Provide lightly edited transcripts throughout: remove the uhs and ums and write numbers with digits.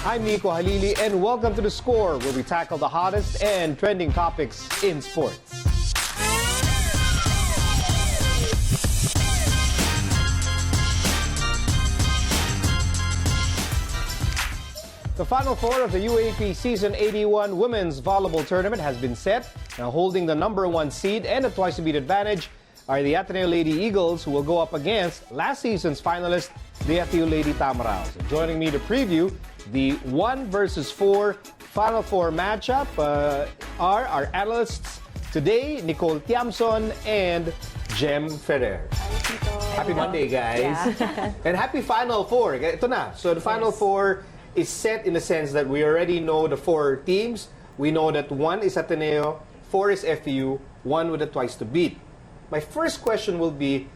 I'm Nico Halili, and welcome to The Score, where we tackle the hottest and trending topics in sports. The Final Four of the UAAP Season 81 Women's Volleyball Tournament has been set. Now holding the #1 seed and a twice-to-beat advantage are the Ateneo Lady Eagles, who will go up against last season's finalist, the FEU Lady Tamaraws. Joining me to preview the 1 versus 4 Final Four matchup are our analysts today, Nicole Tiamzon and Ferrer. Happy Monday, guys. Yeah. And happy Final Four. Ito na. So the Final Four is set in the sense that we already know the 4 teams. We know that 1 is Ateneo, 4 is FEU, 1 with a twice to beat. My first question will be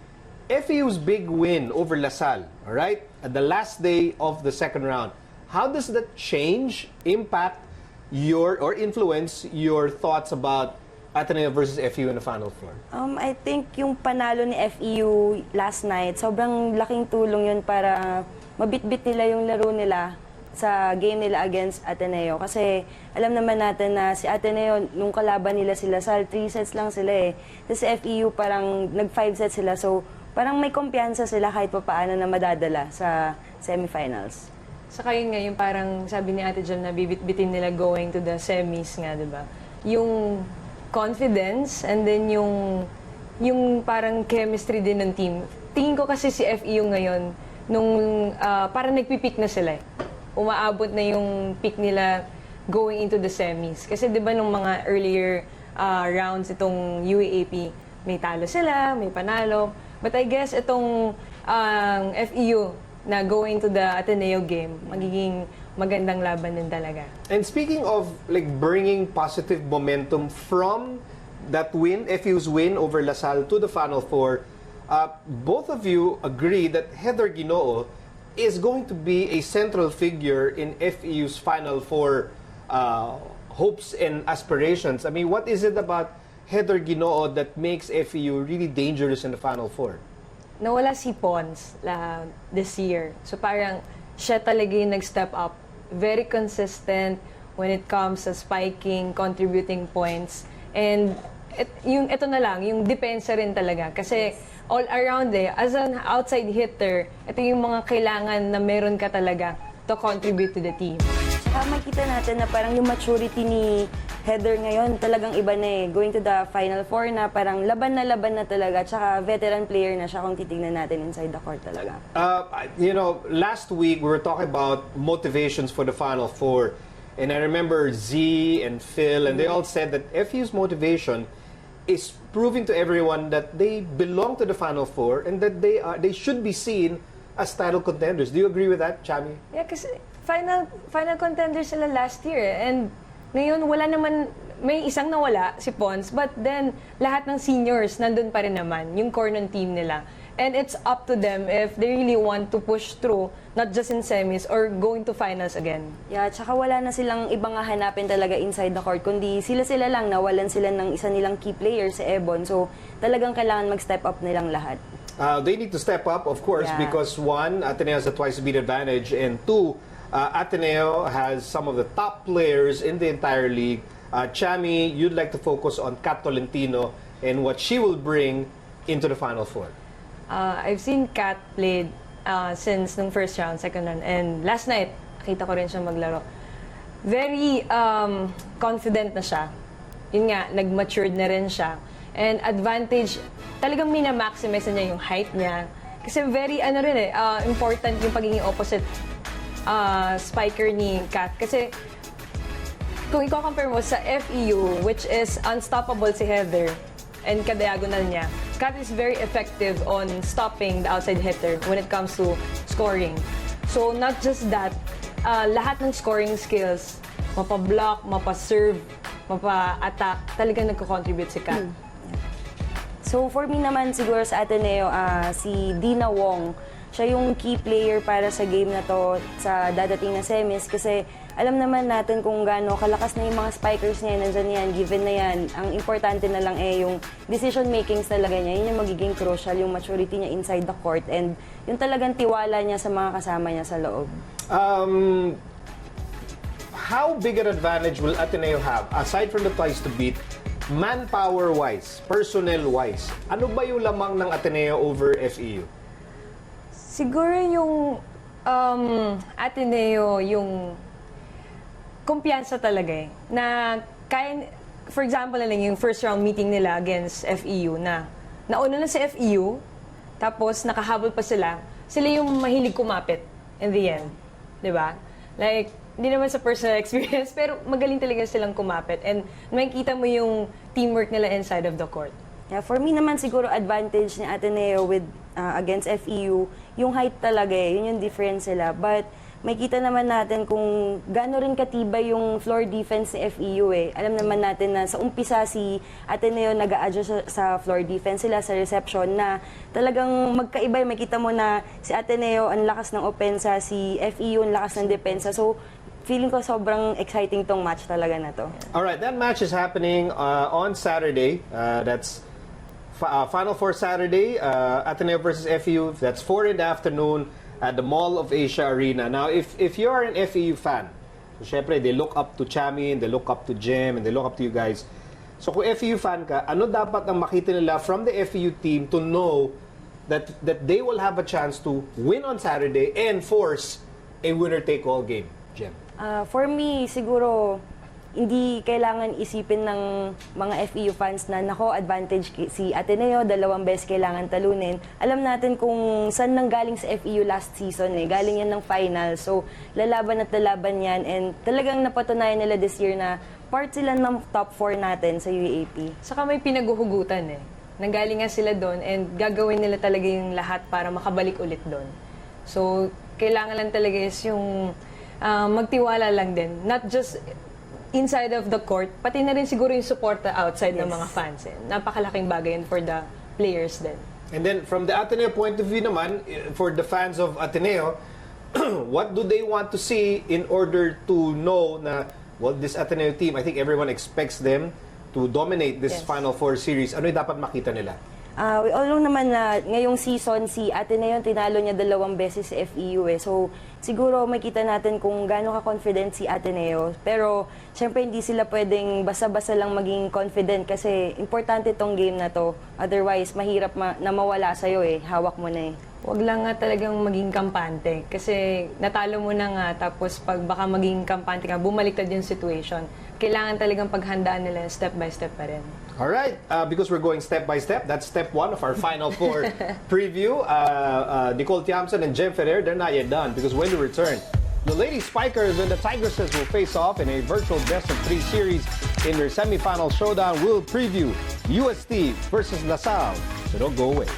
FEU's big win over LaSalle, all right, at the last day of the second round. How does that change, impact your or influence your thoughts about Ateneo versus FEU in the Final Four? I think yung panalo ni FEU last night, sobrang laking tulong yun para mabitbit nila yung laro nila sa game nila against Ateneo. Kasi alam naman natin na si Ateneo, nung kalaban nila sila sa 3 sets lang sila eh. Tapos si FEU parang nag-5 sets sila. So parang may kumpiyansa sila kahit pa paano na madadala sa semifinals. Saka yun nga, yung parang sabi ni Ate Jam na bibit-bitin nila going to the semis nga, di ba? Yung confidence and then yung parang chemistry din ng team. Tingin ko kasi si FEU ngayon, nung parang nagpipick na sila eh. Umaabot na yung pick nila going into the semis. Kasi 'di ba nung mga earlier rounds itong UAAP, may talo sila, may panalo. But I guess itong FEU na going to the Ateneo game, magiging magandang laban din talaga. And speaking of like bringing positive momentum from that win, FEU's win over LaSalle to the Final Four, both of you agree that Heather Guino-o is going to be a central figure in FEU's Final Four hopes and aspirations. I mean, what is it about Heather Guino-o that makes FEU really dangerous in the Final Four? Nawala si Pons this year. So parang siya talaga yung nag-step up. Very consistent when it comes sa spiking, contributing points. And ito na lang, yung depensa rin talaga. Kasi all around as an outside hitter, ito yung mga kailangan na meron ka talaga to contribute to the team. Makita natin na parang yung maturity ni Heather ngayon talagang iba na eh. Going to the Final Four na parang laban na talaga. Tsaka veteran player na siya kung titignan natin inside the court talaga. You know, last week we were talking about motivations for the Final Four. And I remember Z and Phil, and they all said that FEU's motivation is proving to everyone that they belong to the Final Four and that they should be seen as title contenders. Do you agree with that, Chami? Yeah, kasi final contenders sila last year. And ngayon, wala naman, may isang nawala, si Pons, but then lahat ng seniors nandun pa rin naman, yung core ng team nila. And it's up to them if they really want to push through, not just in semis or going to finals again. Yeah, tsaka wala na silang ibang hahanapin talaga inside the court, kundi sila lang, nawalan sila ng isa nilang key player, si Ebon. So talagang kailangan mag-step up nilang lahat. They need to step up, of course, Yeah. because 1, Ateneo has a twice-beat advantage, and 2, Ateneo has some of the top players in the entire league. Chami, you'd like to focus on Kat Tolentino and what she will bring into the Final Four. I've seen Kat played since nung first round, second round, and last night, nakita ko rin siya maglaro. Very confident na siya. Yun nga, nag-matured na rin siya. And advantage, talagang minamaximize niya yung height niya. Kasi very, important yung pagiging opposite spiker ni Kat. Kasi kung i-compare mo sa FEU, which is unstoppable si Heather, and ka-diagonal niya, Kat is very effective on stopping the outside hitter when it comes to scoring. So not just that, lahat ng scoring skills, mapa-block, mapa-serve, mapa-attack, talagang nagko-contribute si Kat. So for me naman siguro sa Ateneo, si Dina Wong, siya yung key player para sa game na to sa dadating na semis kasi alam naman natin kung gaano kalakas na yung mga spikers niya, nandyan yan, given na yan. Ang importante na lang yung decision makings talaga niya, yun yung magiging crucial, yung maturity niya inside the court and yung talagang tiwala niya sa mga kasama niya sa loob. how big an advantage will Ateneo have, aside from the twice to beat, manpower-wise, personnel-wise? Ano ba yung lamang ng Ateneo over FEU? Siguro yung Ateneo, yung kumpiyansa talaga eh. Na kaya, for example na lang yung first round meeting nila against FEU na nauna na si FEU, tapos nakahabol pa sila yung mahilig kumapit in the end. Diba? Like, hindi naman sa personal experience, pero magaling talaga silang kumapit. And makikita mo yung teamwork nila inside of the court. Yeah, for me naman siguro advantage ni Ateneo with against FEU, yung height talaga eh, yun yung difference sila. But makita naman natin kung gaano rin katibay yung floor defense ni FEU eh. Alam naman natin na sa umpisa si Ateneo nag-a-adjust sa floor defense sila sa reception na talagang magkaiba. Makita mo na si Ateneo ang lakas ng opensa, si FEU ang lakas ng depensa. So feeling ko sobrang exciting tong match talaga na to. Alright, that match is happening on Saturday. That's Final Four Saturday, Ateneo versus FEU. That's 4 in the afternoon at the Mall of Asia Arena. Now, if you're an FEU fan, so syempre, they look up to Chamin, they look up to Jem, and they look up to you guys. So kung FEU fan ka, ano dapat ang makita nila from the FEU team to know that they will have a chance to win on Saturday and force a winner-take-all game? Jem? For me, siguro, hindi kailangan isipin ng mga FEU fans na nako advantage si Ateneo, 2 beses kailangan talunin. Alam natin kung saan nanggaling sa FEU last season eh. Galing yan ng finals. So, lalaban at lalaban yan. And talagang napatunayan nila this year na part sila ng top 4 natin sa UAAP. Saka may pinaguhugutan eh. Nanggaling nga sila doon and gagawin nila talaga yung lahat para makabalik ulit doon. So, kailangan lang talaga is yung magtiwala lang din. Not just inside of the court, pati na rin siguro yung suporta outside ng mga fans. Eh. Napakalaking bagay yun for the players din. And then, from the Ateneo point of view naman, for the fans of Ateneo, what do they want to see in order to know na, well, this Ateneo team, I think everyone expects them to dominate this Final Four series. Ano yung dapat makita nila? We all know naman na ngayong season, si Ateneo tinalo niya 2 beses sa FEU eh. So, siguro makita natin kung gaano ka-confident si Ateneo. Pero, syempre hindi sila pwedeng basta-basta lang maging confident kasi importante tong game na to. Otherwise, mahirap na mawala sa'yo eh. Hawak mo na eh. Huwag lang nga talagang maging kampante. Kasi natalo mo na nga, tapos pag baka maging kampante ka, bumaliktad yung situation. Kailangan talagang paghandaan nila step by step pa rin. All right, because we're going step by step, that's step 1 of our Final Four preview. Nicole, Tiamzon, and Jem Ferrer, they're not yet done because when they return, the Lady Spikers and the Tigresses will face off in a virtual best-of-3 series in their semifinal showdown. We'll preview UST versus LaSalle, so don't go away.